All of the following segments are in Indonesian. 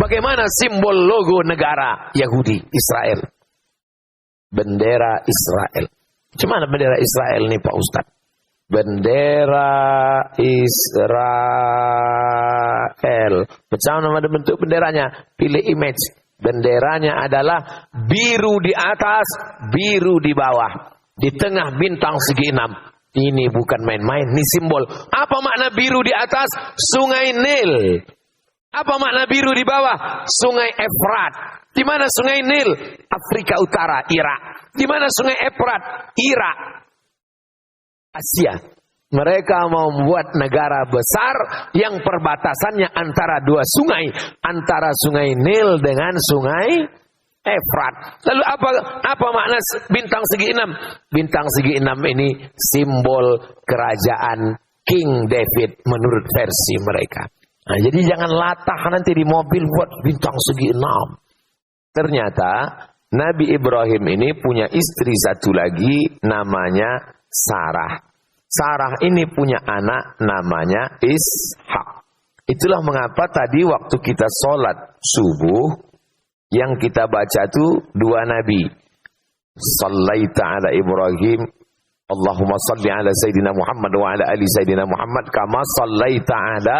Bagaimana simbol logo negara Yahudi, Israel? Bendera Israel. Cuman bendera Israel nih Pak Ustadz? Bendera Israel. Macam nama bentuk benderanya? Pilih image. Benderanya adalah biru di atas, biru di bawah. Di tengah bintang segi 6. Ini bukan main-main, ini simbol. Apa makna biru di atas? Sungai Nil. Apa makna biru di bawah? Sungai Efrat. Di mana Sungai Nil? Afrika Utara, Irak. Di mana Sungai Efrat? Irak. Asia. Mereka mau membuat negara besar yang perbatasannya antara dua sungai, antara Sungai Nil dengan Sungai Efrat. Lalu apa makna bintang segi 6? Bintang segi 6 ini simbol kerajaan King David menurut versi mereka. Nah, jadi jangan latah nanti di mobil buat bintang segi 6. Ternyata Nabi Ibrahim ini punya istri satu lagi namanya Sarah. Sarah ini punya anak namanya Ishak. Itulah mengapa tadi waktu kita sholat subuh, yang kita baca itu dua nabi. Sallaita ala Ibrahim, Allahumma salli ala Sayyidina Muhammad wa ala ali Sayyidina Muhammad, kama sallaita ala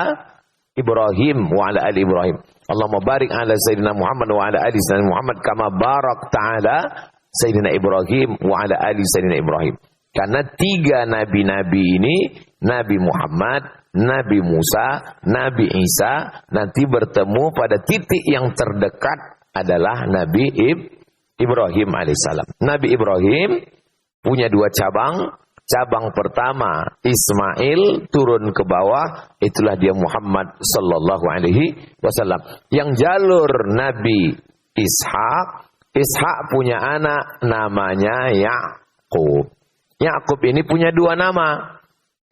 Ibrahim wa ala ali Ibrahim. Allahumma barik ala Sayyidina Muhammad wa ala ali Sayyidina Muhammad, kama barakta ala Sayyidina Ibrahim wa ala ali Sayyidina Ibrahim. Karena tiga nabi-nabi ini, Nabi Muhammad, Nabi Musa, Nabi Isa, nanti bertemu pada titik yang terdekat adalah Nabi Ibrahim alaihissalam. Nabi Ibrahim punya dua cabang. Cabang pertama Ismail turun ke bawah, itulah dia Muhammad sallallahu alaihi wasallam. Yang jalur Nabi Ishak, Ishak punya anak namanya Yakub. Yakub ini punya dua nama.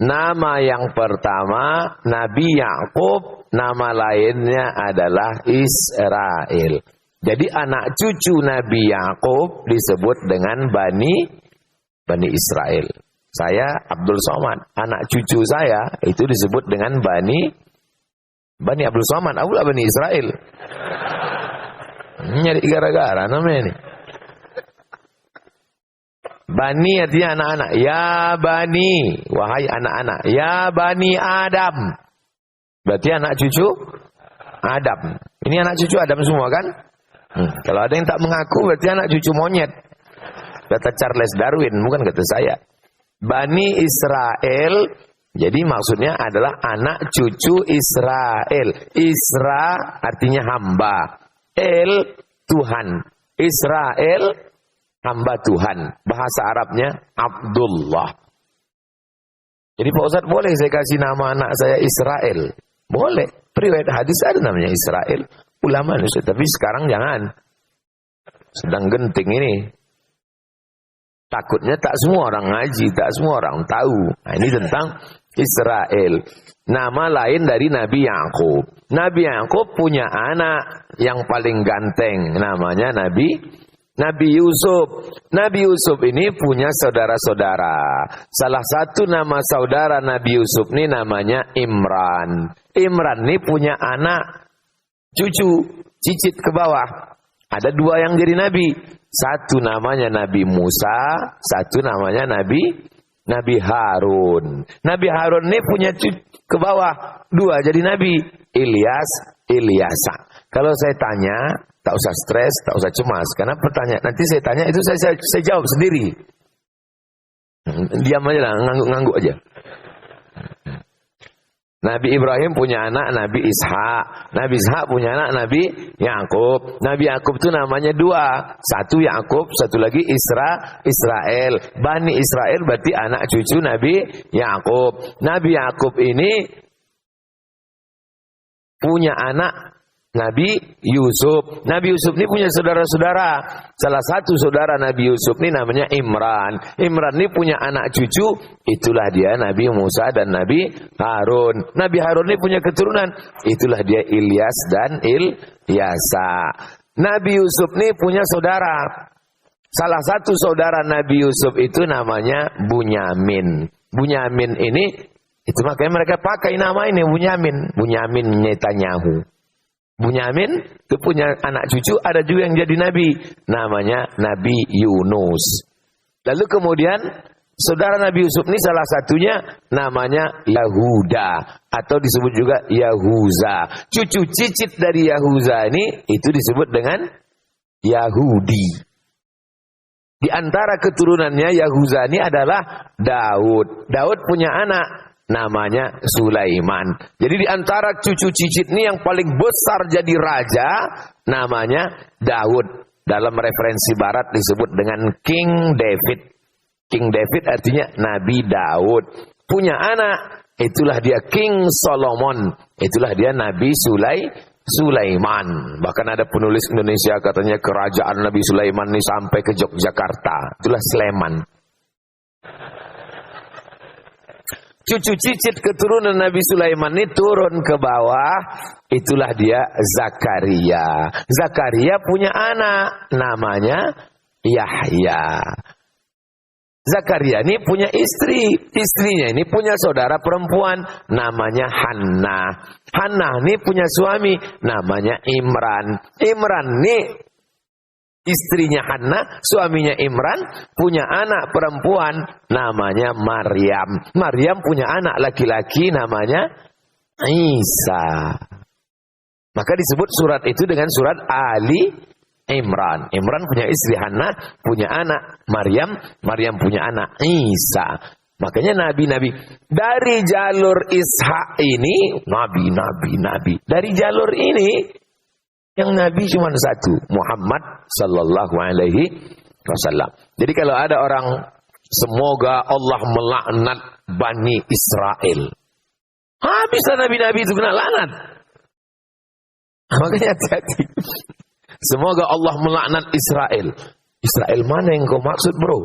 Nama yang pertama Nabi Yakub, nama lainnya adalah Israel. Jadi anak cucu Nabi Yakub disebut dengan Bani Israel. Saya Abdul Somad, anak cucu saya itu disebut dengan Bani Abdul Somad, aku lah Bani Israel. Nyari gara-gara namanya ini. Bani artinya anak-anak. Ya Bani, wahai anak-anak. Ya Bani Adam. Berarti anak cucu Adam. Ini anak cucu Adam semua kan? Kalau ada yang tak mengaku berarti anak cucu monyet. Kata Charles Darwin, bukan kata saya. Bani Israel, jadi maksudnya adalah anak cucu Israel. Isra artinya hamba. El, Tuhan. Israel, hamba Tuhan. Bahasa Arabnya Abdullah. Jadi Pak Ustadz, boleh saya kasih nama anak saya Israel? Boleh. Riwayat hadis ada namanya Israel. Ulama Ustadz, tapi sekarang jangan. Sedang genting ini. Takutnya tak semua orang ngaji, tak semua orang tahu. Nah, ini tentang Israel. Nama lain dari Nabi Yakub. Nabi Yakub punya anak yang paling ganteng. Namanya Nabi Yusuf. Nabi Yusuf ini punya saudara-saudara. Salah satu nama saudara Nabi Yusuf ini namanya Imran. Imran ini punya anak cucu, cicit ke bawah. Ada dua yang jadi nabi. Satu namanya Nabi Musa, satu namanya Nabi Harun. Nabi Harun ini punya cucu ke bawah. Dua jadi nabi. Ilyasa. Kalau saya tanya, tak usah stres, tak usah cemas. Karena pertanyaan nanti saya tanya itu saya jawab sendiri. Diam aja lah, ngangguk aja. Nabi Ibrahim punya anak Nabi Ishak. Nabi Ishak punya anak Nabi Yakub. Nabi Yakub itu namanya dua. Satu Yakub, satu lagi Israel. Bani Israel berarti anak cucu Nabi Yakub. Nabi Yakub ini punya anak Nabi Yusuf. Nabi Yusuf ini punya saudara-saudara. Salah satu saudara Nabi Yusuf ini namanya Imran. Imran ini punya anak cucu. Itulah dia Nabi Musa dan Nabi Harun. Nabi Harun ini punya keturunan. Itulah dia Ilyas dan Ilyasa. Nabi Yusuf ini punya saudara. Salah satu saudara Nabi Yusuf itu namanya Bunyamin. Bunyamin ini, itu makanya mereka pakai nama ini Bunyamin. Bunyamin Netanyahu. Bunyamin itu punya anak cucu, ada juga yang jadi nabi, namanya Nabi Yunus. Lalu kemudian saudara Nabi Yusuf ini salah satunya namanya Yahuda atau disebut juga Yahuza. Cucu cicit dari Yahuza ini itu disebut dengan Yahudi. Di antara keturunannya Yahuza ini adalah Daud. Daud punya anak namanya Sulaiman. Jadi di antara cucu cicit ini yang paling besar jadi raja namanya Daud. Dalam referensi barat disebut dengan King David. King David artinya Nabi Daud. Punya anak, itulah dia King Solomon. Itulah dia Nabi Sulaiman. Bahkan ada penulis Indonesia katanya kerajaan Nabi Sulaiman ini sampai ke Yogyakarta. Itulah Sleman. Cucu cicit keturunan Nabi Sulaiman ini turun ke bawah, itulah dia Zakaria. Zakaria punya anak, namanya Yahya. Zakaria ini punya istri, istrinya ini punya saudara perempuan, namanya Hannah. Hannah ini punya suami, namanya Imran. Imran ini istrinya Hannah, suaminya Imran, punya anak perempuan namanya Maryam. Maryam punya anak laki-laki namanya Isa. Maka disebut surat itu dengan surat Ali Imran. Imran punya istri Hannah, punya anak Maryam, Maryam punya anak Isa. Makanya nabi-nabi dari jalur Ishak ini nabi. Dari jalur ini yang Nabi cuma satu, Muhammad sallallahu alaihi wasallam. Jadi kalau ada orang, semoga Allah melaknat Bani Israel. Habislah nabi-nabi itu kena laknat. Makanya hati-hati. Semoga Allah melaknat Israel. Israel mana yang kau maksud, bro?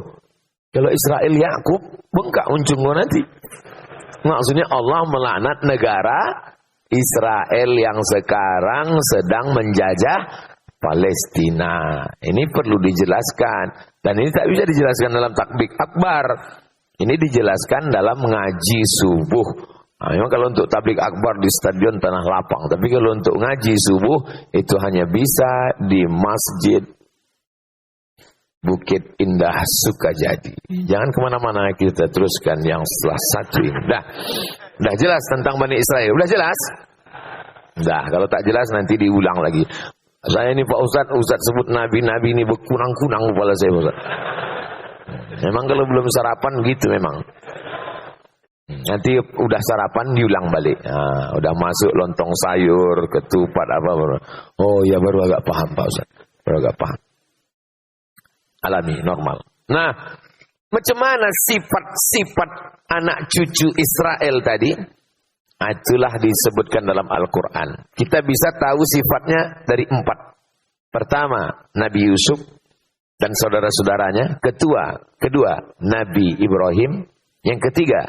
Kalau Israel Yakub, bengkak uncung kau nanti. Maksudnya Allah melaknat negara Israel yang sekarang sedang menjajah Palestina. Ini perlu dijelaskan. Dan ini tak bisa dijelaskan dalam takbir akbar. Ini dijelaskan dalam ngaji subuh. Nah, memang kalau untuk tablik akbar di stadion Tanah Lapang. Tapi kalau untuk ngaji subuh itu hanya bisa di Masjid Bukit Indah Sukajadi. Jangan kemana-mana, kita teruskan yang setelah satu ini. Dah jelas tentang Bani Israel. Udah jelas? Dah, kalau tak jelas nanti diulang lagi. Saya ini Pak Ustaz sebut nabi-nabi ini berkunang-kunang kepala saya, Ustaz. Memang kalau belum sarapan gitu memang. Nanti udah sarapan diulang balik. Nah, udah masuk lontong sayur, ketupat apa baru. Oh ya baru agak paham Pak Ustaz. Baru agak paham. Alami, normal. Nah, macam mana sifat-sifat anak cucu Israel tadi? Itulah disebutkan dalam Al-Quran. Kita bisa tahu sifatnya dari 4. Pertama, Nabi Yusuf dan saudara-saudaranya. Kedua, Nabi Ibrahim. Yang ketiga,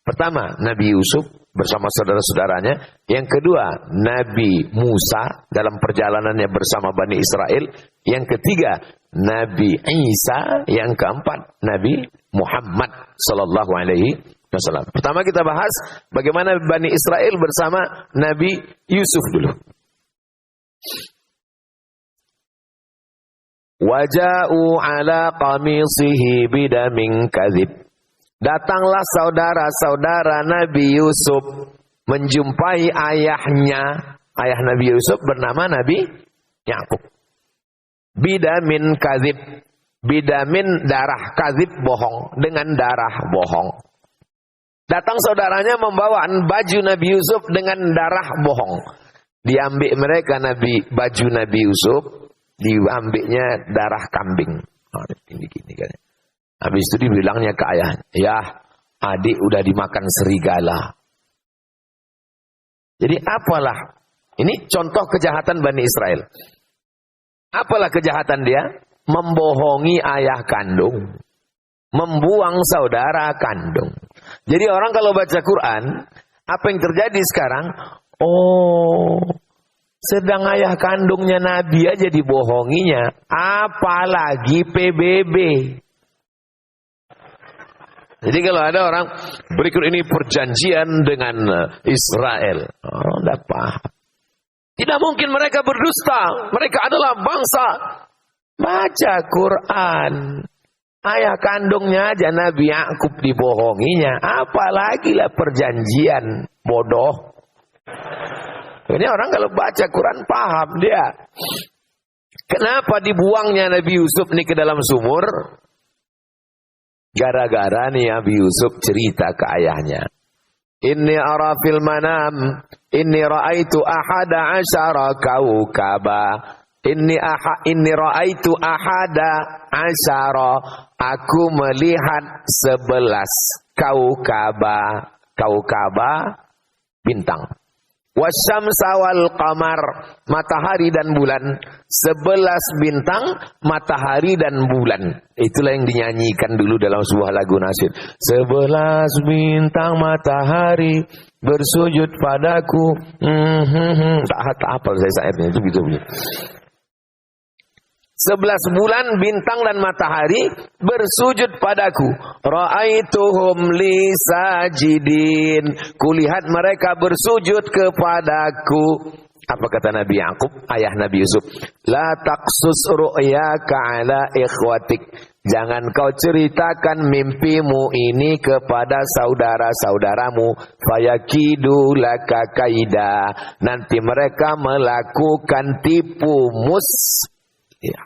Pertama, Nabi Yusuf bersama saudara-saudaranya. Yang kedua, Nabi Musa dalam perjalanannya bersama Bani Israel. Yang ketiga, Nabi Isa. Yang keempat, Nabi Muhammad sallallahu alaihi wasallam. Pertama kita bahas bagaimana Bani Israel bersama Nabi Yusuf dulu. Waja'u ala qamisihi bidamin kadzib. Datanglah saudara-saudara Nabi Yusuf menjumpai ayahnya. Ayah Nabi Yusuf bernama Nabi Yakub. Bidamin kadzib. Bidamin darah, kadzib bohong, dengan darah bohong. Datang saudaranya membawa baju Nabi Yusuf dengan darah bohong. Diambil mereka baju Nabi Yusuf, diambilnya darah kambing. Gini kan. Habis itu dibilangnya ke ayah, ya adik udah dimakan serigala. Jadi apalah, ini contoh kejahatan Bani Israel. Apalah kejahatan dia? Membohongi ayah kandung. Membuang saudara kandung. Jadi orang kalau baca Quran, apa yang terjadi sekarang? Oh, sedang ayah kandungnya Nabi aja dibohonginya. Apalagi PBB. Jadi kalau ada orang, berikut ini perjanjian dengan Israel. Oh, enggak paham. Tidak mungkin mereka berdusta. Mereka adalah bangsa. Baca Quran. Ayah kandungnya aja Nabi Yakub dibohonginya. Apalagi lah perjanjian bodoh. Ini orang kalau baca Quran paham dia. Kenapa dibuangnya Nabi Yusuf ini ke dalam sumur? Gara-gara nih Nabi Yusuf cerita ke ayahnya. Inni ara fil manam, inni ra'aitu ahada asyara kaukaba. Inni ra'aitu ahada asyara. Aku melihat 11 kaukaba. Kaukaba bintang. Wasyamsa wal qamar, matahari dan bulan. 11 bintang, matahari dan bulan. Itulah yang dinyanyikan dulu dalam sebuah lagu nasyid. 11 bintang matahari bersujud padaku. Tak hafal saya syairnya itu gitu. 11 bulan bintang dan matahari bersujud padaku. Ra'aituhum li sajidin. Kulihat mereka bersujud kepadaku. Apa kata Nabi Yakub, ayah Nabi Yusuf? La taqsus ru'yaka ala ikhwatik. Jangan kau ceritakan mimpimu ini kepada saudara-saudaramu. Fayakidu laka kaida. Nanti mereka melakukan tipu mus. Ya.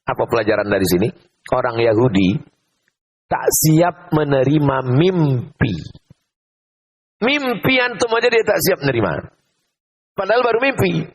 Apa pelajaran dari sini? Orang Yahudi tak siap menerima mimpi. Mimpi antum aja dia tak siap menerima. Padahal baru mimpi.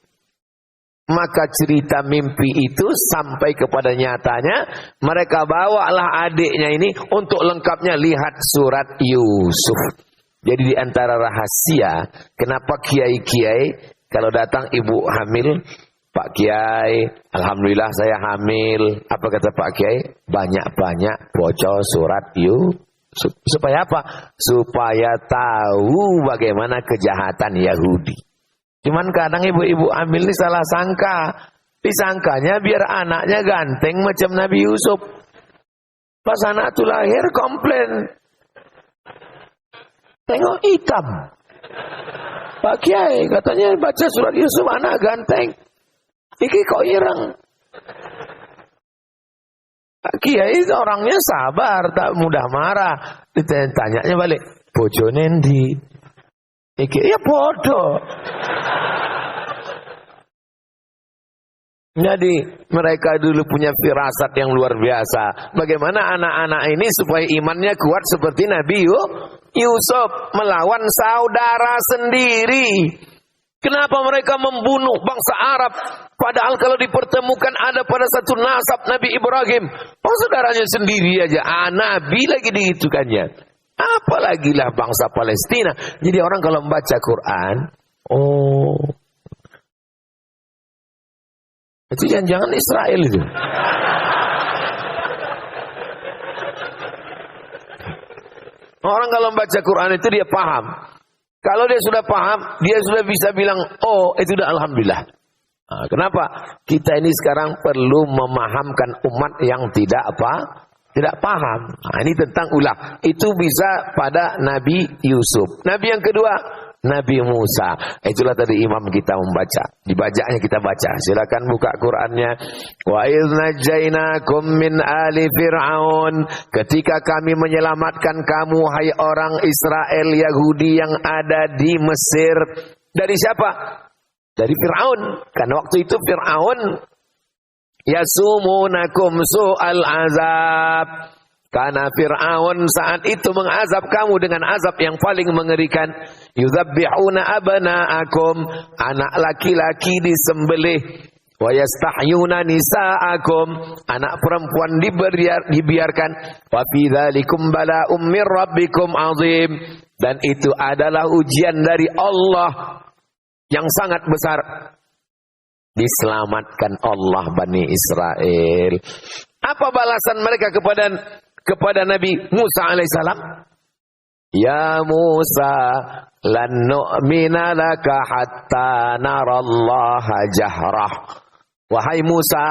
Maka cerita mimpi itu sampai kepada nyatanya. Mereka bawalah adiknya ini untuk lengkapnya lihat surat Yusuf. Jadi di antara rahasia kenapa kiai-kiai kalau datang ibu hamil, Pak Kiai, alhamdulillah saya hamil. Apa kata Pak Kiai? Banyak-banyak baca surat Yusuf. Supaya apa? Supaya tahu bagaimana kejahatan Yahudi. Cuman kadang ibu-ibu hamil ini salah sangka. Disangkanya biar anaknya ganteng macam Nabi Yusuf. Pas anak itu lahir komplain. Tengok hitam. Pak Kiai katanya baca surat Yusuf anak ganteng. Iki kok ireng. Pak Kiai orangnya sabar, tak mudah marah. Ditanyanya balik, bojone ndi? Iki ya bodoh. Jadi mereka dulu punya firasat yang luar biasa. Bagaimana anak-anak ini supaya imannya kuat seperti Nabi Yusuf melawan saudara sendiri. Kenapa mereka membunuh bangsa Arab? Padahal kalau dipertemukan ada pada satu nasab Nabi Ibrahim. Oh saudaranya sendiri aja. Nabi lagi dihitukannya. Apalagilah bangsa Palestina. Jadi orang kalau membaca Quran. Oh. Itu jangan-jangan Israel itu. Orang kalau membaca Quran itu dia paham. Kalau dia sudah paham, dia sudah bisa bilang, oh itu udah alhamdulillah. Nah, kenapa? Kita ini sekarang perlu memahamkan umat yang tidak paham. Nah, ini tentang ulah. Itu bisa pada Nabi Yusuf. Nabi yang kedua, Nabi Musa. Itulah tadi imam kita membaca. Dibacanya kita baca. Silakan buka Qurannya. Wa idz najainakum min ali fir'aun. Ketika kami menyelamatkan kamu hai orang Israel Yahudi yang ada di Mesir. Dari siapa? Dari Fir'aun. Karena waktu itu Fir'aun yasumunakum su'al azab. Karena Fir'aun saat itu mengazab kamu dengan azab yang paling mengerikan. Yuzabbihuna abna'akum. Anak laki-laki disembelih. Wa yastahyuna nisa'akum. Anak perempuan dibiarkan. Wa fi dzalikum bala'um mir rabbikum azim. Dan itu adalah ujian dari Allah yang sangat besar. Diselamatkan Allah Bani Israel. Apa balasan mereka kepada Nabi Musa alaihissalam? Ya Musa, lan nu'mina laka hatta narallaha jahrah. Wahai Musa,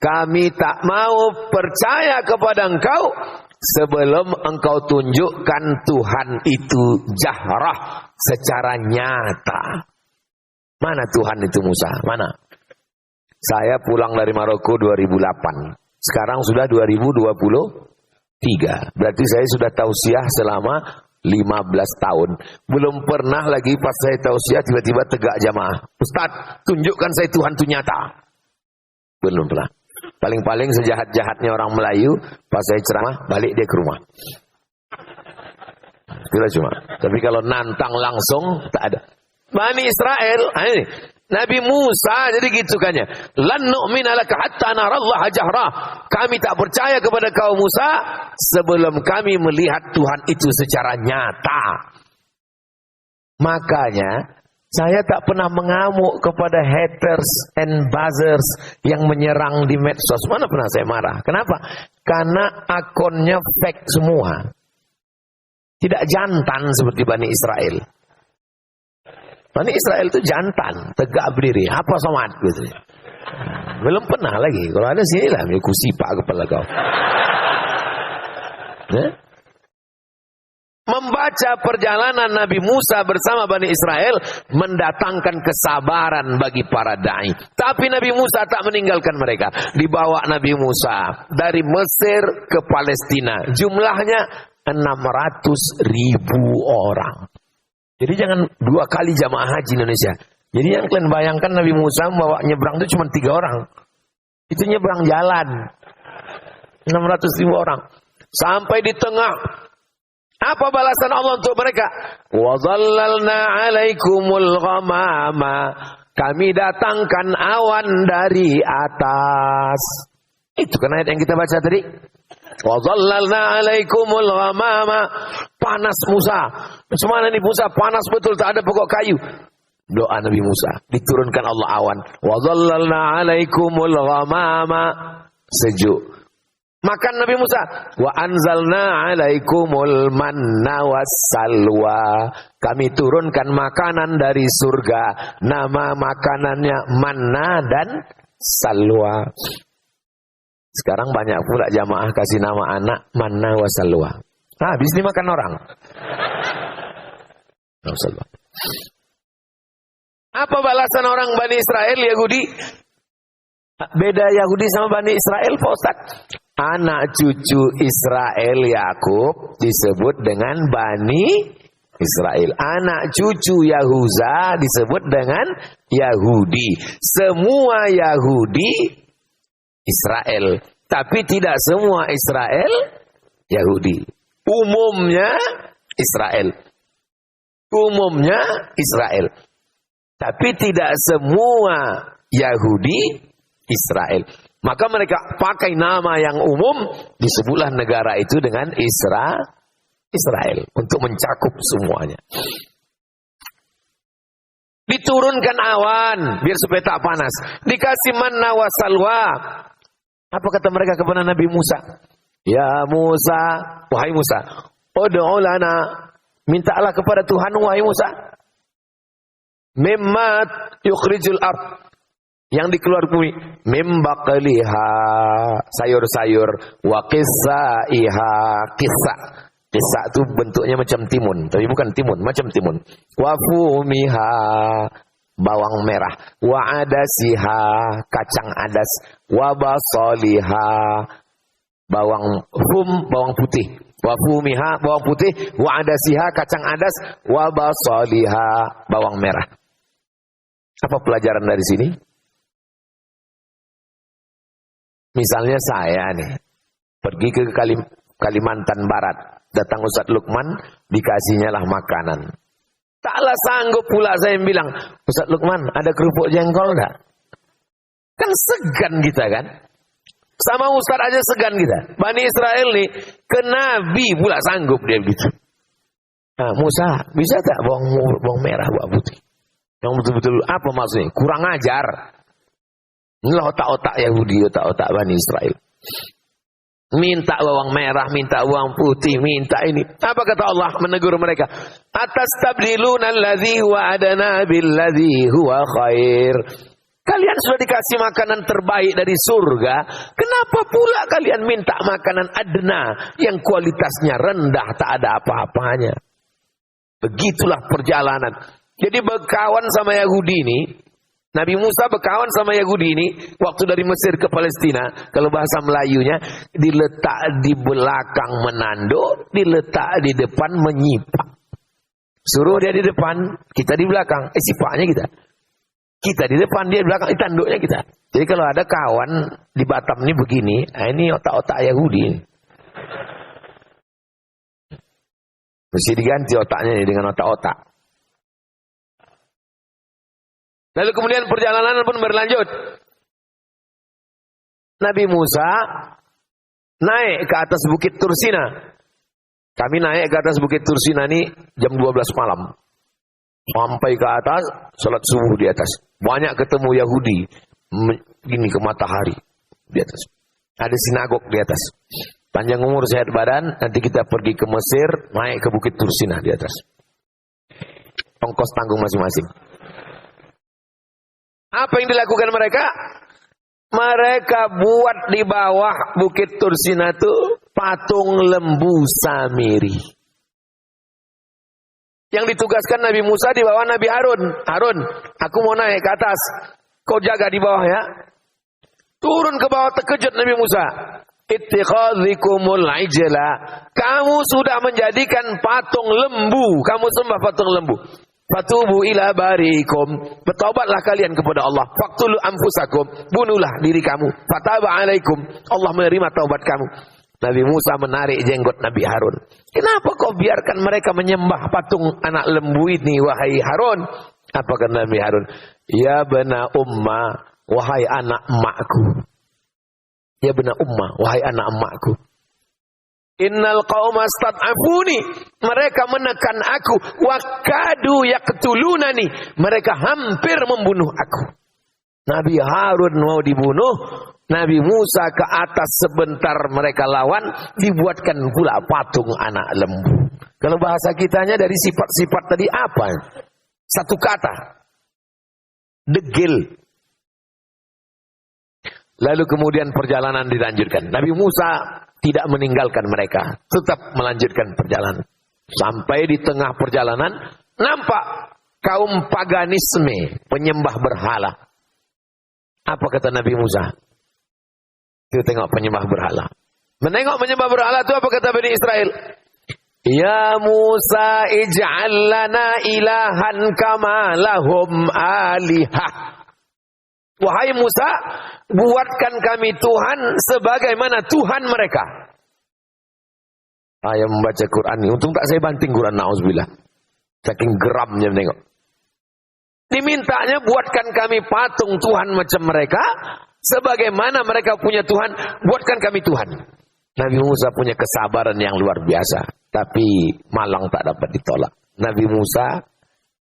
kami tak mau percaya kepada engkau sebelum engkau tunjukkan Tuhan itu jahrah, secara nyata. Mana Tuhan itu Musa? Mana? Saya pulang dari Maroko 2008. Sekarang sudah 2023. Berarti saya sudah tausiah selama 15 tahun. Belum pernah lagi pas saya tausiah tiba-tiba tegak jamaah. Ustaz, tunjukkan saya Tuhan itu nyata. Belum pernah. Paling-paling sejahat-jahatnya orang Melayu, pas saya ceramah, balik dia ke rumah. Itulah cuma. Tapi kalau nantang langsung, tak ada. Bani Israel, ini. Nabi Musa jadi gitu kannya. Lan nu'mina laka hatta narallaha jahra. Kami tak percaya kepada kau Musa sebelum kami melihat Tuhan itu secara nyata. Makanya saya tak pernah mengamuk kepada haters and buzzers yang menyerang di medsos. Mana pernah saya marah. Kenapa? Karena akunnya fake semua. Tidak jantan seperti Bani Israel. Bani Israel itu jantan, tegak berdiri, apa somat gitu. Belum pernah lagi. Kalau ada sini lah, aku sipak kepala kau. Membaca perjalanan Nabi Musa bersama Bani Israel mendatangkan kesabaran bagi para dai. Tapi Nabi Musa tak meninggalkan mereka. Dibawa Nabi Musa dari Mesir ke Palestina. Jumlahnya 600.000 orang. Jadi jangan 2 kali jamaah haji Indonesia. Jadi yang kalian bayangkan Nabi Musa membawa nyebrang itu cuma 3 orang. Itu nyebrang jalan. 600.000 orang. Sampai di tengah. Apa balasan Allah untuk mereka? Wa dhallalna 'alaikumul ghamama. Kami datangkan awan dari atas. Itu kan ayat yang kita baca tadi. Wa dhallalna 'alaikumul ghamama. Panas Musa. Semana ini Musa panas betul, tak ada pokok kayu. Doa Nabi Musa, diturunkan Allah awan. Wa dhallalna 'alaikumul ghamama. Sejuk. Makan Nabi Musa. Wa anzalna 'alaikumul manna wassalwa. Kami turunkan makanan dari surga. Nama makanannya manna dan salwa. Sekarang banyak pula jamaah kasih nama anak manna wassalwa. Nah, habis dimakan orang. Apa balasan orang Bani Israel Yahudi? Beda Yahudi sama Bani Israel, Pak Ustaz. Anak cucu Israel Yakub disebut dengan Bani Israel. Anak cucu Yahuza disebut dengan Yahudi. Semua Yahudi Israel. Tapi tidak semua Israel Yahudi. Umumnya Israel. Umumnya Israel. Tapi tidak semua Yahudi Israel. Maka mereka pakai nama yang umum, disebutlah negara itu dengan Israel. Untuk mencakup semuanya. Diturunkan awan, biar supaya tak panas. Dikasih manna wa salwa. Apa kata mereka kepada Nabi Musa? Ya Musa, wahai Musa, ud'u lana, mintalah kepada Tuhan wahai Musa. Mimma yukhrijul ard, yang dikeluarkan bumi, mim baqliha, sayur-sayur, wa qissaiha, qissa itu bentuknya macam timun, tapi bukan timun, macam timun. Wa fumiha, bawang merah, wa adasiha, kacang adas, wa basaliha, bawang putih, wa fumiha, bawang putih, wa adasiha, kacang adas, wa basaliha, bawang merah. Apa pelajaran dari sini? Misalnya saya nih pergi ke Kalimantan Barat, datang Ustadz Lukman, dikasihnya lah makanan. Taklah sanggup pula saya bilang, Ustadz Lukman, ada kerupuk jengkol enggak? Kan segan kita kan? Sama Ustadz aja segan kita. Bani Israel nih, ke Nabi pula sanggup dia begitu. Nah, Musa, bisa tak bawang merah, bawang putih? Yang betul-betul apa maksudnya? Kurang ajar. Inilah otak-otak Yahudi, otak-otak Bani Israel. Minta bawang merah, minta bawang putih, minta ini. Apa kata Allah menegur mereka? Atastabdiluna alladhi huwa adana billadhi huwa khair. Kalian sudah dikasih makanan terbaik dari surga. Kenapa pula kalian minta makanan adna yang kualitasnya rendah, tak ada apa-apanya? Begitulah perjalanan. Jadi berkawan sama Yahudi ini, Nabi Musa berkawan sama Yahudi ini, waktu dari Mesir ke Palestina, kalau bahasa Melayunya, diletak di belakang menanduk, diletak di depan menyipak. Suruh dia di depan, kita di belakang. Sipaknya kita. Kita di depan, dia di belakang, tanduknya kita. Jadi kalau ada kawan di Batam ini begini, ini otak-otak Yahudi. Mesti diganti otaknya dengan otak-otak. Lalu kemudian perjalanan pun berlanjut. Nabi Musa naik ke atas bukit Tursina. Kami naik ke atas bukit Tursina ini jam 12 malam. Sampai ke atas, salat subuh di atas. Banyak ketemu Yahudi. Gini ke matahari di atas. Ada sinagog di atas. Panjang umur sehat badan, nanti kita pergi ke Mesir, naik ke bukit Tursina di atas. Ongkos tanggung masing-masing. Apa yang dilakukan mereka? Mereka buat di bawah bukit Tursina itu patung lembu Samiri. Yang ditugaskan Nabi Musa di bawah Nabi Harun. Harun, aku mau naik ke atas. Kau jaga di bawah ya. Turun ke bawah, terkejut Nabi Musa. Ittikhadhikumul ijla. Kamu sudah menjadikan patung lembu. Kamu sembah patung lembu. Fatubu ila barikum. Bertaubatlah kalian kepada Allah. Faqtulu anfusakum. Bunuhlah diri kamu. Fataba alaikum. Allah menerima taubat kamu. Nabi Musa menarik jenggot Nabi Harun. Kenapa kau biarkan mereka menyembah patung anak lembu ini, wahai Harun? Apa kata Nabi Harun? Ya bena umma, wahai anak emakku. Ya bena umma, wahai anak emakku. Innal qauma stad'afuni, mereka menekan aku, wa kadu yaqtulunani, mereka hampir membunuh aku. Nabi Harun mau dibunuh, Nabi Musa ke atas sebentar mereka lawan, dibuatkan pula patung anak lembu. Kalau bahasa kitanya dari sifat-sifat tadi apa? Satu kata. Degil. Lalu kemudian perjalanan dilanjutkan. Nabi Musa tidak meninggalkan mereka, tetap melanjutkan perjalanan. Sampai di tengah perjalanan, nampak kaum paganisme, penyembah berhala. Apa kata Nabi Musa? Kita tengok penyembah berhala. Menengok penyembah berhala itu apa kata Bani Israel? Ya Musa ij'al lana ilahan kama lahum alihah. Wahai Musa, buatkan kami Tuhan sebagaimana Tuhan mereka. Saya membaca Quran ini, untung tak saya banting Quran, na'udzubillah. Saking geramnya menengok. Dimintanya buatkan kami patung Tuhan macam mereka, sebagaimana mereka punya Tuhan, buatkan kami Tuhan. Nabi Musa punya kesabaran yang luar biasa, tapi malang tak dapat ditolak. Nabi Musa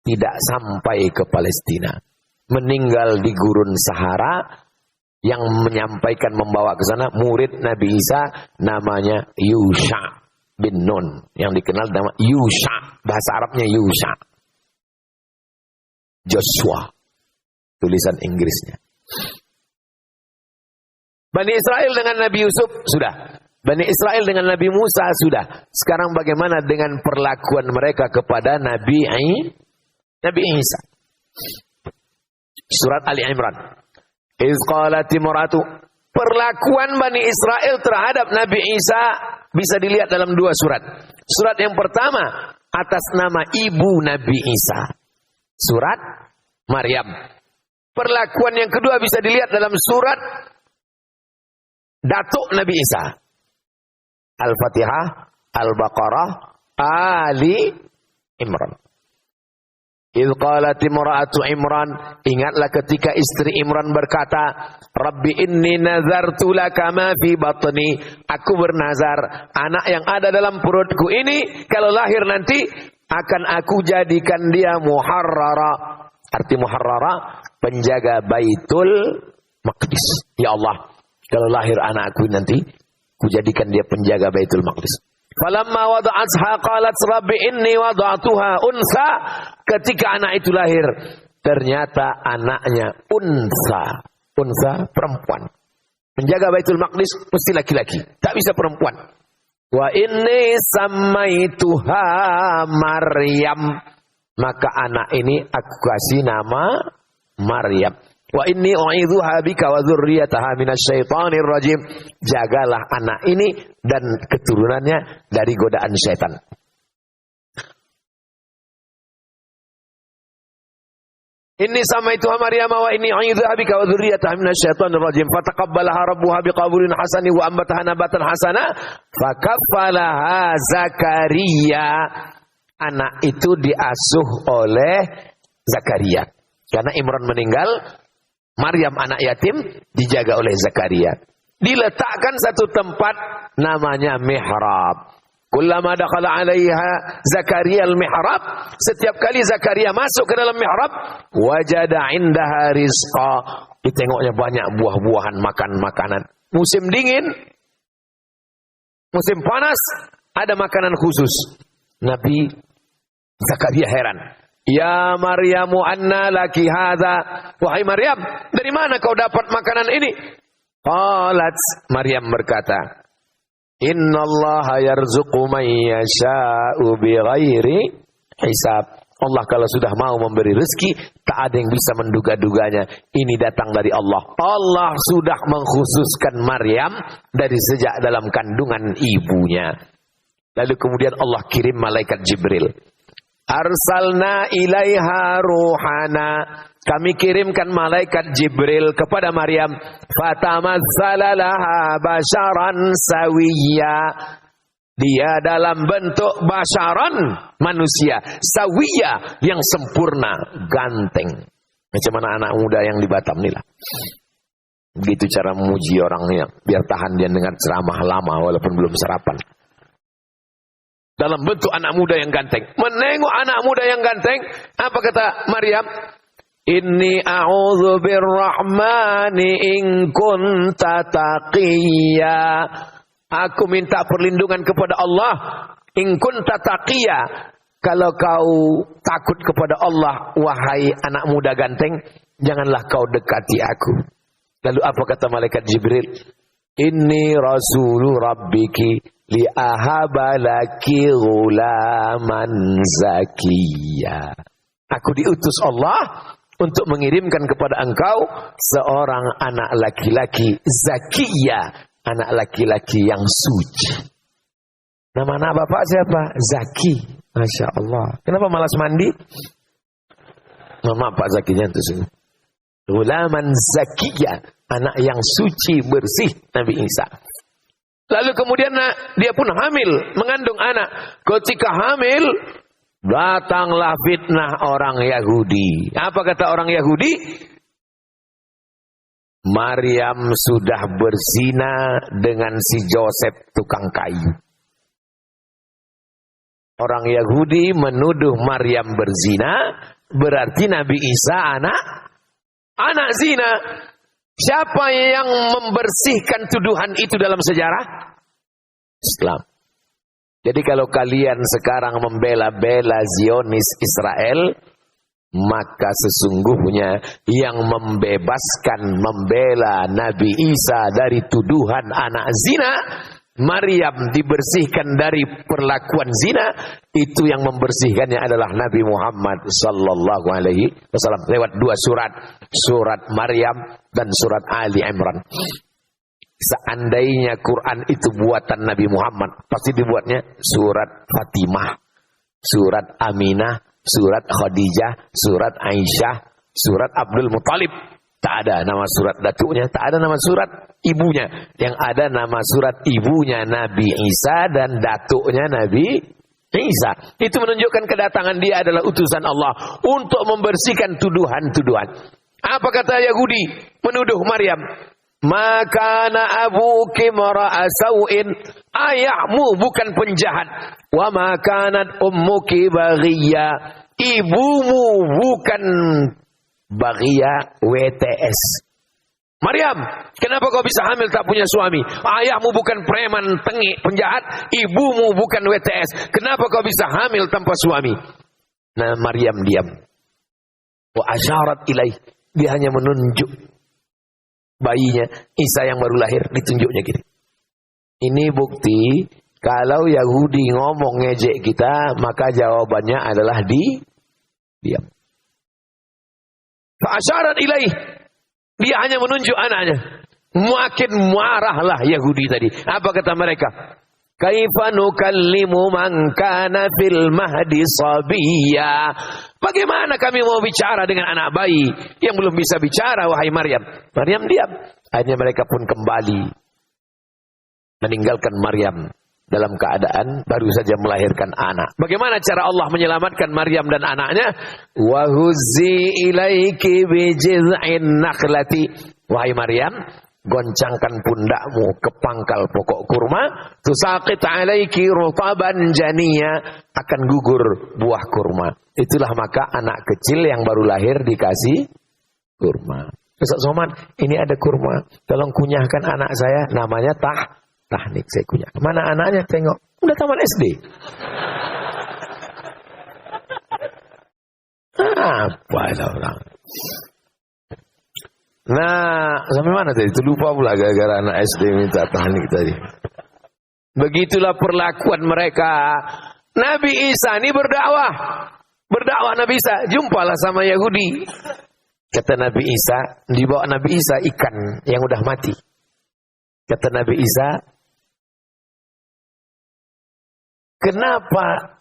tidak sampai ke Palestina. Meninggal di gurun Sahara, yang menyampaikan membawa ke sana murid Nabi Isa namanya Yusha bin Nun, yang dikenal nama Yusha, bahasa Arabnya Yusha. Joshua, tulisan Inggrisnya. Bani Israel dengan Nabi Yusuf sudah. Bani Israel dengan Nabi Musa sudah. Sekarang bagaimana dengan perlakuan mereka kepada Nabi Isa? Surat Ali Imran. Iz qalat imratu. Perlakuan Bani Israel terhadap Nabi Isa bisa dilihat dalam dua surat. Surat yang pertama atas nama ibu Nabi Isa. Surat Maryam. Perlakuan yang kedua bisa dilihat dalam surat datuk Nabi Isa. Al-Fatihah, Al-Baqarah, Ali Imran. Idh qalat imra'atu Imran, ingatlah ketika istri Imran berkata, Rabbi inni nazartu laka ma fi batni, aku bernazar anak yang ada dalam perutku ini kalau lahir nanti akan aku jadikan dia muharrara. Arti muharrara, penjaga Baitul Maqdis. Ya Allah, kalau lahir anakku nanti aku jadikan dia penjaga Baitul Maqdis. Falamma wada'atha qalat rabbi inni wada'tuha unsa. Ketika anak itu lahir, ternyata anaknya unsa. Unsa, perempuan. Menjaga Baitul Maqdis mesti laki-laki, tak bisa perempuan. Wa inni sammaituha Maryam. Maka anak ini aku kasih nama Maryam. Wa inni u'idzuha bika wa dzurriyyataha minasyaitonir rajim. Jagalah anak ini dan keturunannya dari godaan syaitan. Inni samaitu Maryam wa inni u'idzuha bika wa dzurriyyataha minasyaitonir rajim. Fataqabbalaha rabbuha biqabulin hasani wa ambataha nabatan hasana. Fakaffalaha Zakaria. Anak itu diasuh oleh Zakaria. Karena Imran meninggal, Maryam anak yatim dijaga oleh Zakaria. Diletakkan satu tempat namanya mihrab. Kullama dakhala 'alaiha Zakaria al-mihrab, setiap kali Zakaria masuk ke dalam mihrab, wajada 'indaha rizqa. Ditengoknya banyak buah-buahan, makan makanan. Musim dingin, musim panas, ada makanan khusus. Nabi Zakaria heran. Ya Maryamu anna laki hadza. Wahai Maryam, dari mana kau dapat makanan ini? Qalat, Maryam berkata, Innallaha yarzuqu man yasha'u bighairi hisab. Allah kalau sudah mau memberi rezeki, tak ada yang bisa menduga-duganya. Ini datang dari Allah. Allah sudah mengkhususkan Maryam dari sejak dalam kandungan ibunya. Lalu kemudian Allah kirim malaikat Jibril. Arsalna ilaiha ruhana. Kami kirimkan malaikat Jibril kepada Maryam. Fatamassala laha basharan sawiyya. Dia dalam bentuk basharan, manusia. Sawiyya, yang sempurna, ganteng. Macam mana anak muda yang di Batam ni lah. Begitu cara memuji orangnya. Biar tahan dia dengar ceramah lama walaupun belum sarapan. Dalam bentuk anak muda yang ganteng. Menengok anak muda yang ganteng. Apa kata Maryam? Inni a'udzu birrahmani in kunta taqiyya. Aku minta perlindungan kepada Allah. In kunta taqiyya. Kalau kau takut kepada Allah, wahai anak muda ganteng, janganlah kau dekati aku. Lalu apa kata malaikat Jibril? Inni rasulu rabbiki li'ahaba laki ghulaman zakiyya. Aku diutus Allah untuk mengirimkan kepada engkau seorang anak laki-laki zakiyya, anak laki-laki yang suci. Nama anak bapak siapa? Zaki. Masya Allah. Kenapa malas mandi? Nama Pak Zakinya itu sini. Ghulaman zakiyya, anak yang suci bersih, Nabi Isa. Lalu kemudian dia pun hamil, mengandung anak. Ketika hamil, datanglah fitnah orang Yahudi. Apa kata orang Yahudi? Maryam sudah berzina dengan si Joseph tukang kayu. Orang Yahudi menuduh Maryam berzina, berarti Nabi Isa anak zina. Siapa yang membersihkan tuduhan itu dalam sejarah? Islam. Jadi kalau kalian sekarang membela-bela Zionis Israel, maka sesungguhnya yang membela Nabi Isa dari tuduhan anak zina, Maryam dibersihkan dari perlakuan zina, itu yang membersihkannya adalah Nabi Muhammad sallallahu alaihi wasallam lewat dua surat Maryam dan surat Ali Imran. Seandainya Quran itu buatan Nabi Muhammad, pasti dibuatnya surat Fatimah, surat Aminah, surat Khadijah, surat Aisyah, surat Abdul Muttalib. Tak ada nama surat datuknya, tak ada nama surat ibunya. Yang ada nama surat ibunya Nabi Isa dan datuknya Nabi Isa. Itu menunjukkan kedatangan dia adalah utusan Allah untuk membersihkan tuduhan-tuduhan. Apa kata Yahudi menuduh Maryam? Makana abuki mara'a sau'in. Ayahmu bukan penjahat. Wa makanat ummuki baghiyya. Ibumu bukan baghiyya WTS. Maryam, kenapa kau bisa hamil tak punya suami? Ayahmu bukan preman tengik penjahat, ibumu bukan WTS. Kenapa kau bisa hamil tanpa suami? Nah, Maryam diam. Wa asyarat ilaih. Dia hanya menunjuk bayinya, Isa yang baru lahir, ditunjuknya gini. Ini bukti kalau Yahudi ngomong ngejek kita, maka jawabannya adalah Diam. Fa'asyarat ilaih. Dia hanya menunjuk anaknya. Makin marahlah Yahudi tadi. Apa kata mereka? Kaifa nukallimu man kana fil mahdi sabiyya. Bagaimana kami mau bicara dengan anak bayi yang belum bisa bicara, wahai Maryam? Maryam diam. Akhirnya mereka pun kembali meninggalkan Maryam dalam keadaan baru saja melahirkan anak. Bagaimana cara Allah menyelamatkan Maryam dan anaknya? Wa huzzi ilaiki bi jiz'in nakhlati. Wahai Maryam, goncangkan pundakmu ke pangkal pokok kurma, tusaqit alaiki rutaban janiya, akan gugur buah kurma. Itulah maka anak kecil yang baru lahir dikasih kurma. Ustaz Somad, ini ada kurma, tolong kunyahkan anak saya, namanya tahnik, saya kunyah. Mana anaknya? Tengok, udah taman SD. Apa itu orang? Nah, sampai mana tadi? Itu lupa pula gara-gara anak SD minta tahnik tadi. Begitulah perlakuan mereka. Nabi Isa ini berdakwah. Berdakwah Nabi Isa, jumpalah sama Yahudi. Kata Nabi Isa, dibawa Nabi Isa ikan yang udah mati. Kata Nabi Isa, kenapa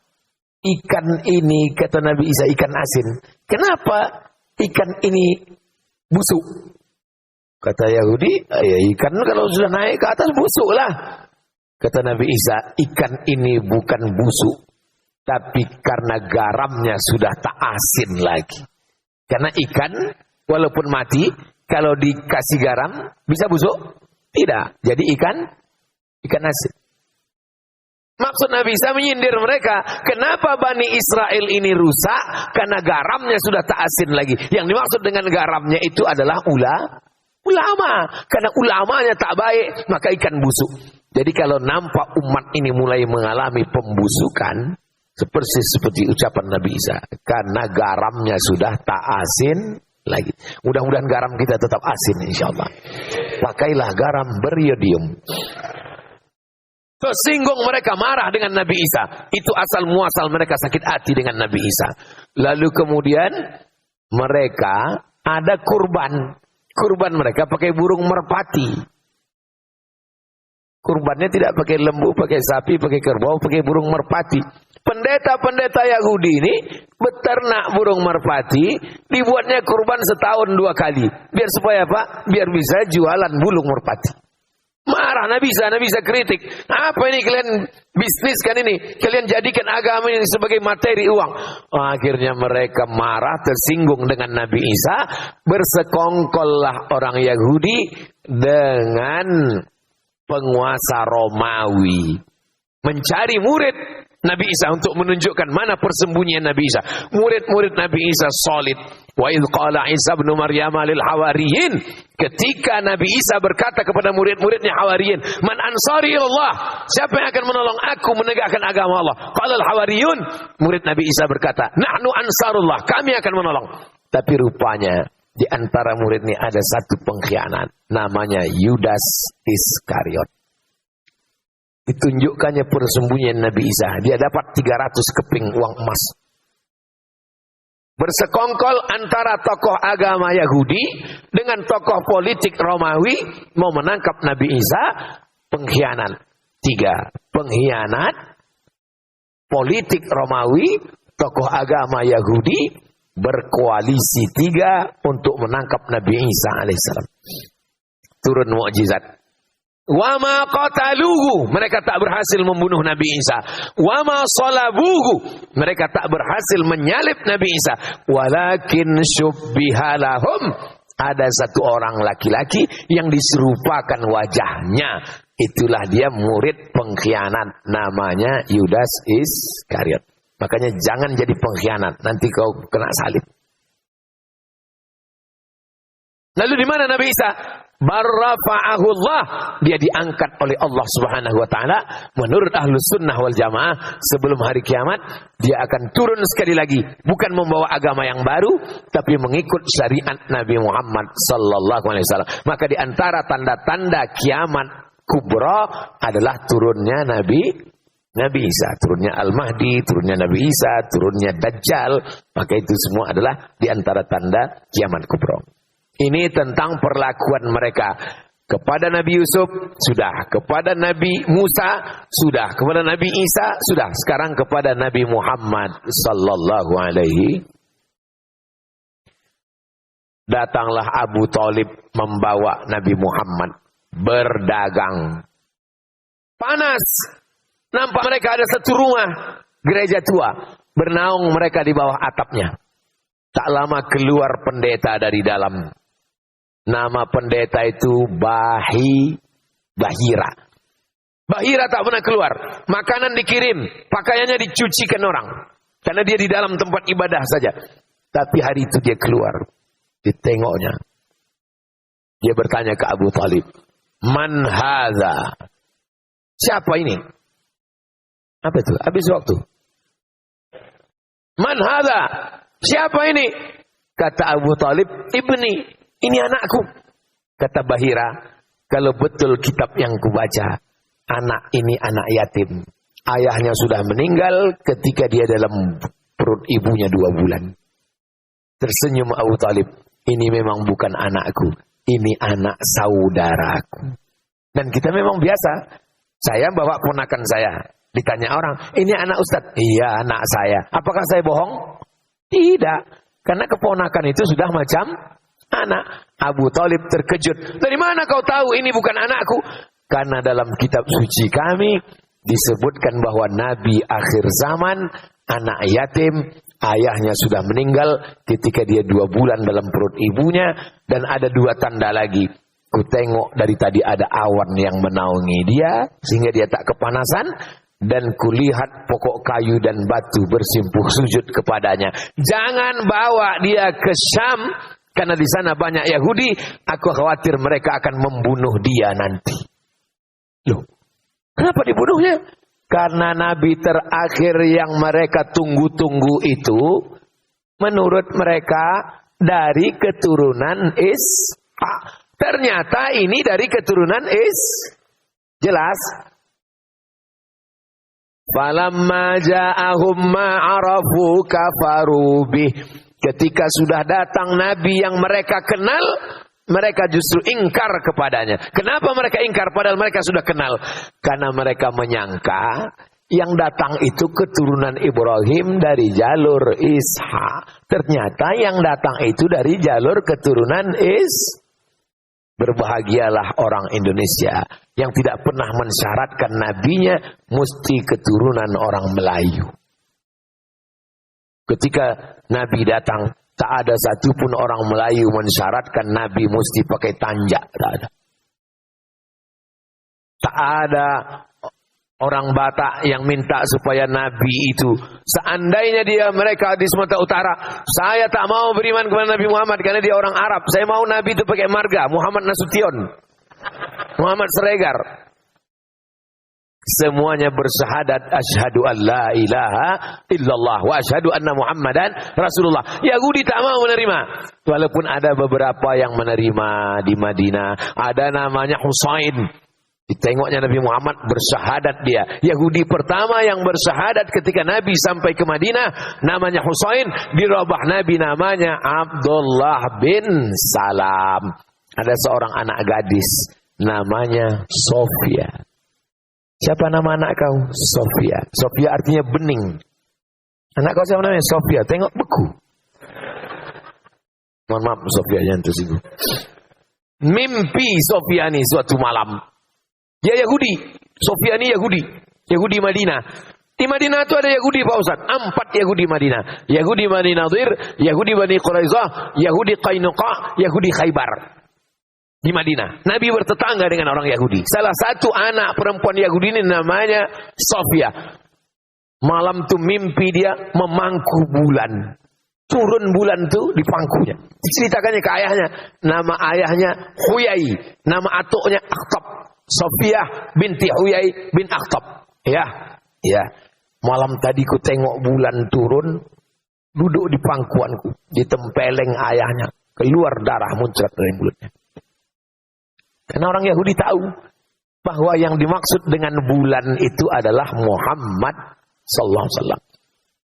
ikan ini, kata Nabi Isa, ikan asin. Kenapa ikan ini busuk? Kata Yahudi, ya ikan kalau sudah naik ke atas busuk lah. Kata Nabi Isa, ikan ini bukan busuk, tapi karena garamnya sudah tak asin lagi. Karena ikan walaupun mati, kalau dikasih garam bisa busuk? Tidak. Jadi ikan asin. Maksud Nabi Isa menyindir mereka, kenapa Bani Israel ini rusak? Karena garamnya sudah tak asin lagi. Yang dimaksud dengan garamnya itu adalah ulama. Karena ulamanya tak baik, maka ikan busuk. Jadi kalau nampak umat ini mulai mengalami pembusukan, seperti ucapan Nabi Isa, karena garamnya sudah tak asin lagi. Mudah-mudahan garam kita tetap asin insyaallah. Pakailah garam beriodium. Tersinggung mereka, marah dengan Nabi Isa. Itu asal muasal mereka sakit hati dengan Nabi Isa. Lalu kemudian mereka ada kurban. Kurban mereka pakai burung merpati. Kurbannya tidak pakai lembu, pakai sapi, pakai kerbau, pakai burung merpati. Pendeta-pendeta Yahudi ini beternak burung merpati, dibuatnya kurban setahun 2 kali. Biar supaya apa? Biar bisa jualan burung merpati. Marah Nabi Isa kritik. Apa ini kalian bisniskan ini? Kalian jadikan agama ini sebagai materi uang. Akhirnya mereka marah, tersinggung dengan Nabi Isa. Bersekongkollah orang Yahudi dengan penguasa Romawi, mencari murid Nabi Isa untuk menunjukkan mana persembunyian Nabi Isa. Murid-murid Nabi Isa solid. Wa idh qala Isa ibn Maryam lil hawariyin, ketika Nabi Isa berkata kepada murid-muridnya hawariyin, man ansari ilallah, siapa yang akan menolong aku menegakkan agama Allah? Qala al hawariyun, murid Nabi Isa berkata, nahnu ansarullah, kami akan menolong. Tapi rupanya di antara murid ini ada satu pengkhianat, namanya Yudas Iskariot. Ditunjukkannya persembunyian Nabi Isa. Dia dapat 300 keping uang emas. Bersekongkol antara tokoh agama Yahudi dengan tokoh politik Romawi mau menangkap Nabi Isa. Pengkhianat 3. Pengkhianat politik Romawi, tokoh agama Yahudi berkoalisi 3 untuk menangkap Nabi Isa alaihissalam. Turun mukjizat. Wa ma qataluhu, mereka tak berhasil membunuh Nabi Isa. Wa ma salabuhu, mereka tak berhasil menyalib Nabi Isa. Walakin syubbiha lahum, ada satu orang laki-laki yang diserupakan wajahnya. Itulah dia murid pengkhianat, namanya Yudas Iskariot. Makanya jangan jadi pengkhianat, nanti kau kena salib. Lalu di mana Nabi Isa? Barrafa'ahullah, dia diangkat oleh Allah Subhanahu wa taala. Menurut Ahlus Sunnah wal Jamaah, sebelum hari kiamat dia akan turun sekali lagi, bukan membawa agama yang baru, tapi mengikut syariat Nabi Muhammad sallallahu alaihi wasallam. Maka di antara tanda-tanda kiamat kubra adalah turunnya Nabi Nabi Isa, turunnya Al-Mahdi, turunnya Nabi Isa, turunnya Dajjal. Maka itu semua adalah di antara tanda kiamat kubra. Ini tentang perlakuan mereka. Kepada Nabi Yusuf, sudah. Kepada Nabi Musa, sudah. Kepada Nabi Isa, sudah. Sekarang kepada Nabi Muhammad sallallahu alaihi. Datanglah Abu Thalib membawa Nabi Muhammad berdagang. Panas. Nampak mereka ada satu rumah, gereja tua. Bernaung mereka di bawah atapnya. Tak lama keluar pendeta dari dalam. Nama pendeta itu Bahira. Bahira tak pernah keluar. Makanan dikirim, pakaiannya dicucikan orang. Karena dia di dalam tempat ibadah saja. Tapi hari itu dia keluar. Ditengoknya. Dia bertanya ke Abu Thalib. Man hadza? Siapa ini? Apa itu? Habis waktu. Man hadza? Siapa ini? Kata Abu Thalib, ibni, ini anakku. Kata Bahira, kalau betul kitab yang kubaca, anak ini anak yatim. Ayahnya sudah meninggal ketika dia dalam perut ibunya 2 bulan. Tersenyum Abu Thalib, ini memang bukan anakku, ini anak saudaraku. Dan kita memang biasa, saya bawa ponakan saya. Ditanya orang, ini anak Ustadz? Iya, anak saya. Apakah saya bohong? Tidak. Karena keponakan itu sudah macam anak. Abu Thalib terkejut. Dari mana kau tahu ini bukan anakku? Karena dalam kitab suci kami disebutkan bahwa Nabi akhir zaman, anak yatim, ayahnya sudah meninggal ketika dia 2 bulan dalam perut ibunya. Dan ada 2 tanda lagi. Ku tengok dari tadi ada awan yang menaungi dia, sehingga dia tak kepanasan. Dan kulihat pokok kayu dan batu bersimpuh sujud kepadanya. Jangan bawa dia ke Syam, karena di sana banyak Yahudi. Aku khawatir mereka akan membunuh dia nanti. Loh, kenapa dibunuhnya? Karena Nabi terakhir yang mereka tunggu-tunggu itu, menurut mereka dari keturunan Ishak. Ternyata ini dari keturunan jelas. Falamma ja'ahum ma'arafu kafaru bih. Ketika sudah datang Nabi yang mereka kenal, mereka justru ingkar kepadanya. Kenapa mereka ingkar padahal mereka sudah kenal? Karena mereka menyangka yang datang itu keturunan Ibrahim dari jalur Ishak. Ternyata yang datang itu dari jalur keturunan Berbahagialah orang Indonesia yang tidak pernah mensyaratkan nabinya mesti keturunan orang Melayu. Ketika Nabi datang, tak ada satupun orang Melayu mensyaratkan Nabi mesti pakai tanjak. Tak ada. Tak ada orang Batak yang minta supaya Nabi itu, seandainya mereka di Sumatera Utara, saya tak mau beriman kepada Nabi Muhammad karena dia orang Arab. Saya mau Nabi itu pakai marga Muhammad Nasution, Muhammad Siregar. Semuanya bersyahadat asyhadu an la ilaha illallah wa asyhadu anna Muhammadan Rasulullah. Yahudi tak mau menerima. Walaupun ada beberapa yang menerima di Madinah. Ada namanya Husain. Ditengoknya Nabi Muhammad bersyahadat dia. Yahudi pertama yang bersyahadat ketika Nabi sampai ke Madinah namanya Husain. Di Rabah Nabi namanya Abdullah bin Salam. Ada seorang anak gadis namanya Sofia. Siapa nama anak kau? Sofia. Sofia artinya bening. Anak kau siapa namanya? Sofia. Tengok beku. Mohon maaf Sofia yang tersinggung. Mimpi Sofia ini suatu malam. Dia Yahudi. Sofia ini Yahudi. Yahudi Madinah. Di Madinah itu ada Yahudi Pak Ustaz. 4 Yahudi Madinah. Yahudi Bani Nadir, Yahudi Bani Quraizah, Yahudi Qainuqa, Yahudi Khaybar. Di Madinah. Nabi bertetangga dengan orang Yahudi. Salah satu anak perempuan Yahudi ini namanya Sofia. Malam itu mimpi dia memangku bulan. Turun bulan itu di pangkunya. Diceritakannya ke ayahnya. Nama ayahnya Huyai. Nama atuknya Akhtab. Sofia binti Huyai bin Akhtab. Ya. Malam tadi ku tengok bulan turun. Duduk di pangkuanku. Ditempeleng ayahnya. Keluar darah muncrat dari mulutnya. Karena orang Yahudi tahu. bahwa yang dimaksud dengan bulan itu adalah Muhammad sallallahu alaihi wasallam.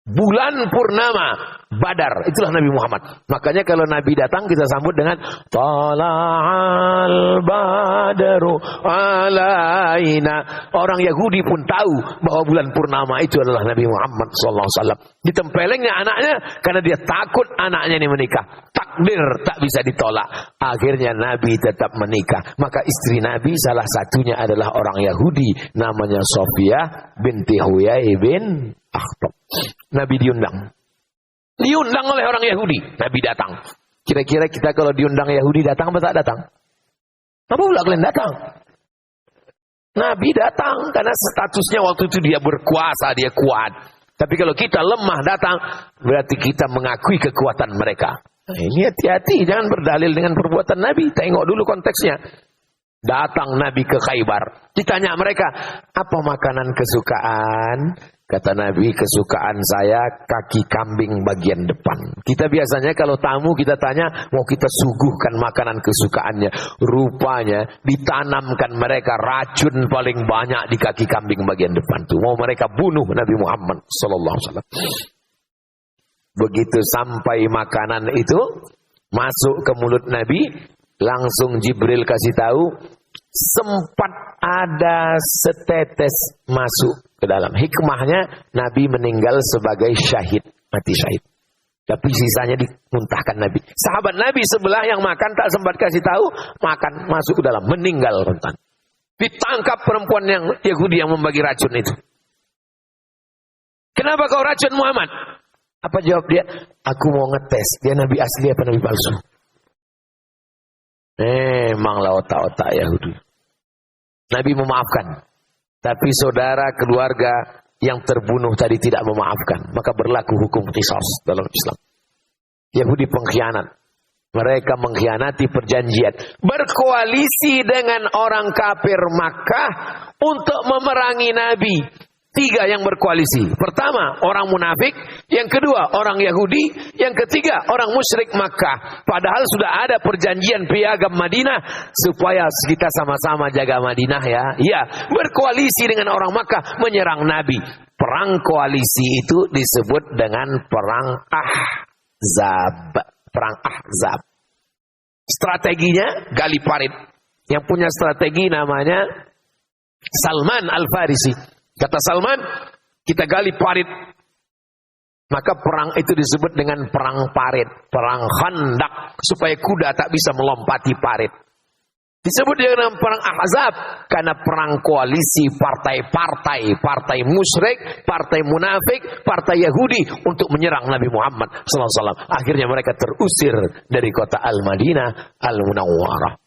Bulan purnama Badar, itulah Nabi Muhammad. Makanya kalau Nabi datang kita sambut dengan Tala'al Badaru alaina. Orang Yahudi pun tahu bahwa bulan purnama itu adalah Nabi Muhammad SAW. Ditempelengnya anaknya karena dia takut anaknya ini menikah. Takdir tak bisa ditolak. Akhirnya Nabi tetap menikah. Maka istri Nabi salah satunya adalah orang Yahudi, namanya Sofia binti Huyai bin Akhtab. Nabi diundang oleh orang Yahudi. Nabi datang. Kira-kira kita kalau diundang Yahudi datang apa tak datang? Apa pula kalian datang? Nabi datang karena statusnya waktu itu dia berkuasa, dia kuat. Tapi kalau kita lemah datang, berarti kita mengakui kekuatan mereka. Nah, ini hati-hati, jangan berdalil dengan perbuatan Nabi. Tengok dulu konteksnya. Datang Nabi ke Khaybar. Ditanya mereka, apa makanan kesukaan? Kata Nabi, kesukaan saya kaki kambing bagian depan. Kita biasanya kalau tamu kita tanya, mau kita suguhkan makanan kesukaannya. Rupanya ditanamkan mereka racun paling banyak di kaki kambing bagian depan tuh. Mau mereka bunuh Nabi Muhammad sallallahu alaihi wasallam. Begitu sampai makanan itu masuk ke mulut Nabi, langsung Jibril kasih tahu, sempat ada setetes masuk ke dalam. Hikmahnya Nabi meninggal sebagai syahid, mati syahid. Tapi sisanya dimuntahkan Nabi. Sahabat Nabi sebelah yang makan tak sempat kasih tahu, makan masuk ke dalam, meninggal rentan. Ditangkap perempuan yang Yahudi yang membagi racun itu. Kenapa kau racun Muhammad? Apa jawab dia? Aku mau ngetes, dia Nabi asli apa Nabi palsu. Memanglah otak-otak Yahudi. Nabi memaafkan. Tapi saudara keluarga yang terbunuh tadi tidak memaafkan. Maka berlaku hukum qisas dalam Islam. Yahudi pengkhianat. Mereka mengkhianati perjanjian. Berkoalisi dengan orang kafir Makkah untuk memerangi Nabi. 3 yang berkoalisi. Pertama, orang munafik. Yang kedua, orang Yahudi. Yang ketiga, orang musyrik Makkah. Padahal sudah ada perjanjian piagam Madinah. Supaya kita sama-sama jaga Madinah ya. Iya, berkoalisi dengan orang Makkah menyerang Nabi. Perang koalisi itu disebut dengan Perang Ahzab. Perang Ahzab. Strateginya gali parit. Yang punya strategi namanya Salman Al-Farisi. Kata Salman, kita gali parit. Maka perang itu disebut dengan perang parit. Perang Khandak. Supaya kuda tak bisa melompati parit. Disebut dengan perang Ahzab. Karena perang koalisi partai-partai. Partai musyrik, partai munafik, partai Yahudi. Untuk menyerang Nabi Muhammad SAW. Akhirnya mereka terusir dari kota Al-Madinah Al-Munawwarah.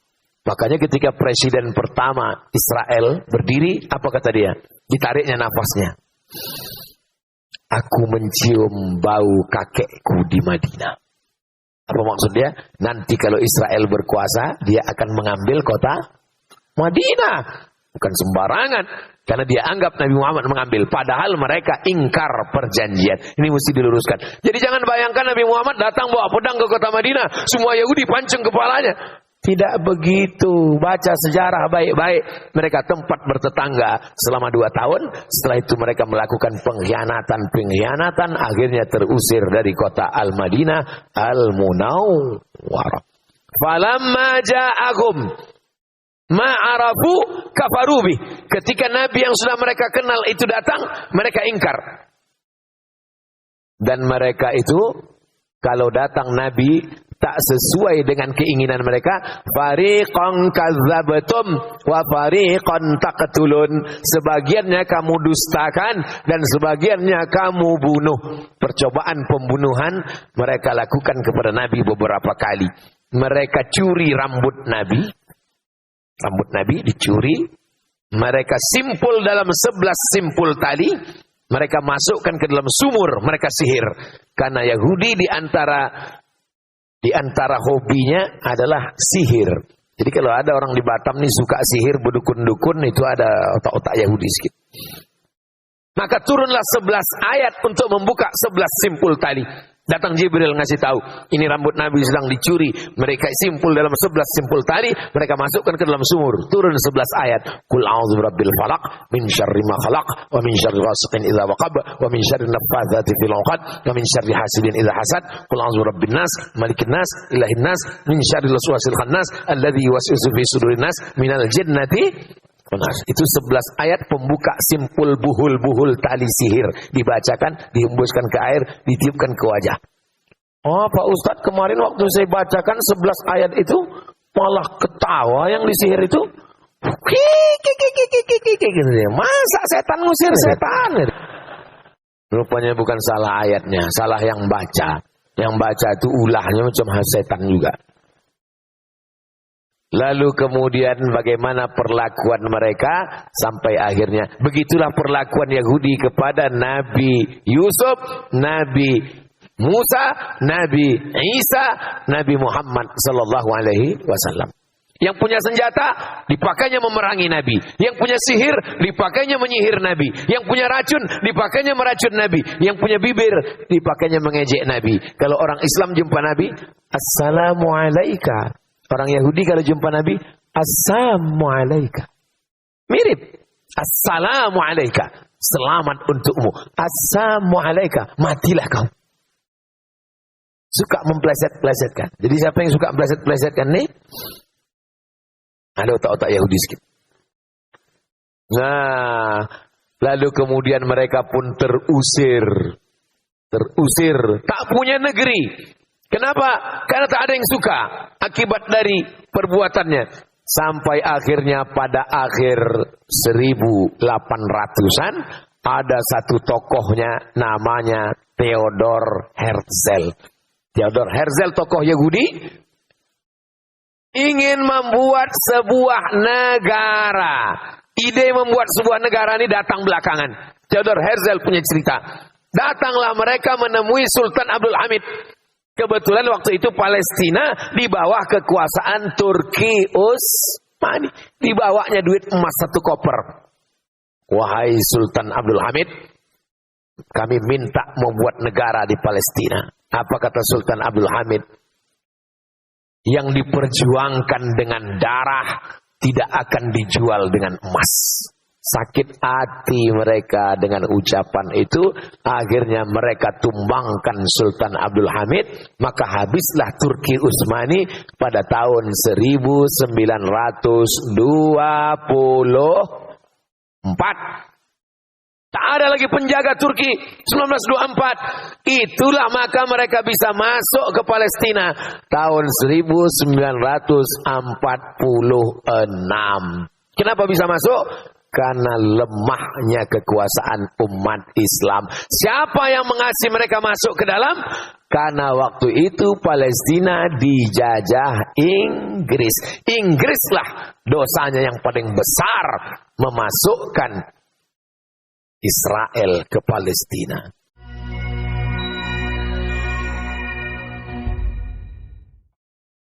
Makanya ketika presiden pertama Israel berdiri, apa kata dia? Ditariknya nafasnya. Aku mencium bau kakekku di Madinah. Apa maksud dia? Nanti kalau Israel berkuasa, dia akan mengambil kota Madinah. Bukan sembarangan. Karena dia anggap Nabi Muhammad mengambil. Padahal mereka ingkar perjanjian. Ini mesti diluruskan. Jadi jangan bayangkan Nabi Muhammad datang bawa pedang ke kota Madinah. Semua Yahudi pancung kepalanya. Tidak begitu. Baca sejarah baik-baik. Mereka tempat bertetangga selama 2 tahun. Setelah itu mereka melakukan pengkhianatan. Akhirnya terusir dari kota Al-Madinah Al-Munawwarah. Falamma ja'ahum ma'arafu kafarubi. Ketika Nabi yang sudah mereka kenal itu datang, mereka ingkar. Dan mereka itu, kalau datang Nabi tak sesuai dengan keinginan mereka, fariqan kadzabtum wa fariqan taqtulun. Sebagiannya kamu dustakan dan sebagiannya kamu bunuh. Percobaan pembunuhan mereka lakukan kepada Nabi beberapa kali. Mereka curi rambut Nabi. Rambut Nabi dicuri. Mereka simpul dalam 11 simpul tali. Mereka masukkan ke dalam sumur. Mereka sihir. Karena Yahudi di antara hobinya adalah sihir. Jadi kalau ada orang di Batam nih suka sihir, berdukun-dukun, itu ada otak-otak Yahudi sedikit. Maka turunlah 11 ayat untuk membuka 11 simpul tali. Datang Jibril ngasih tahu, ini rambut Nabi sedang dicuri. Mereka simpul dalam 11 simpul tali, mereka masukkan ke dalam sumur. Turun 11 ayat. Qul a'udzu birabbil falaq min syarri ma khalaq wa min syarri ghasiqin idza waqab wa min syarri naffatsati fil 'uqad wa min syarri hasidin idza hasad. Qul a'udzu birabbin nas, malikin nas, ilahin nas, min syarril waswasil khannas alladzi yuwaswisu fi sudurin nas minal jinnati. Itu 11 ayat pembuka simpul buhul-buhul tali sihir. Dibacakan, dihembuskan ke air, ditiupkan ke wajah. Oh Pak Ustadz, kemarin waktu saya bacakan 11 ayat itu, malah ketawa yang disihir itu. Masa setan ngusir setan? Rupanya bukan salah ayatnya, salah yang baca. Yang baca itu ulahnya macam setan juga. Lalu kemudian bagaimana perlakuan mereka sampai akhirnya. Begitulah perlakuan Yahudi kepada Nabi Yusuf, Nabi Musa, Nabi Isa, Nabi Muhammad sallallahu alaihi wasallam. Yang punya senjata dipakainya memerangi Nabi. Yang punya sihir dipakainya menyihir Nabi. Yang punya racun dipakainya meracun Nabi. Yang punya bibir dipakainya mengejek Nabi. Kalau orang Islam jumpa Nabi, Assalamualaikum. Orang Yahudi kalau jumpa Nabi, Assalamualaikum. Mirip. Assalamualaikum. Selamat untukmu. Assalamualaikum. Matilah kau. Suka mempleset-plesetkan. Jadi siapa yang suka mempleset-plesetkan nih? Ada otak-otak Yahudi sedikit. Nah, lalu kemudian mereka pun terusir. Tak punya negeri. Kenapa? Karena tak ada yang suka akibat dari perbuatannya. Sampai akhirnya pada akhir 1800-an ada satu tokohnya namanya Theodor Herzl. Theodor Herzl tokoh Yahudi ingin membuat sebuah negara. Ide membuat sebuah negara ini datang belakangan. Theodor Herzl punya cerita. Datanglah mereka menemui Sultan Abdul Hamid. Kebetulan waktu itu Palestina di bawah kekuasaan Turki Utsmani. Dibawanya duit emas 1 koper. Wahai Sultan Abdul Hamid, kami minta membuat negara di Palestina. Apa kata Sultan Abdul Hamid? Yang diperjuangkan dengan darah tidak akan dijual dengan emas. Sakit hati mereka dengan ucapan itu. Akhirnya mereka tumbangkan Sultan Abdul Hamid. Maka habislah Turki Utsmani pada tahun 1924. Tak ada lagi penjaga Turki. 1924. Itulah maka mereka bisa masuk ke Palestina tahun 1946. Kenapa bisa masuk? Karena lemahnya kekuasaan umat Islam. Siapa yang mengasih mereka masuk ke dalam? Karena waktu itu Palestina dijajah Inggris. Inggrislah dosanya yang paling besar memasukkan Israel ke Palestina.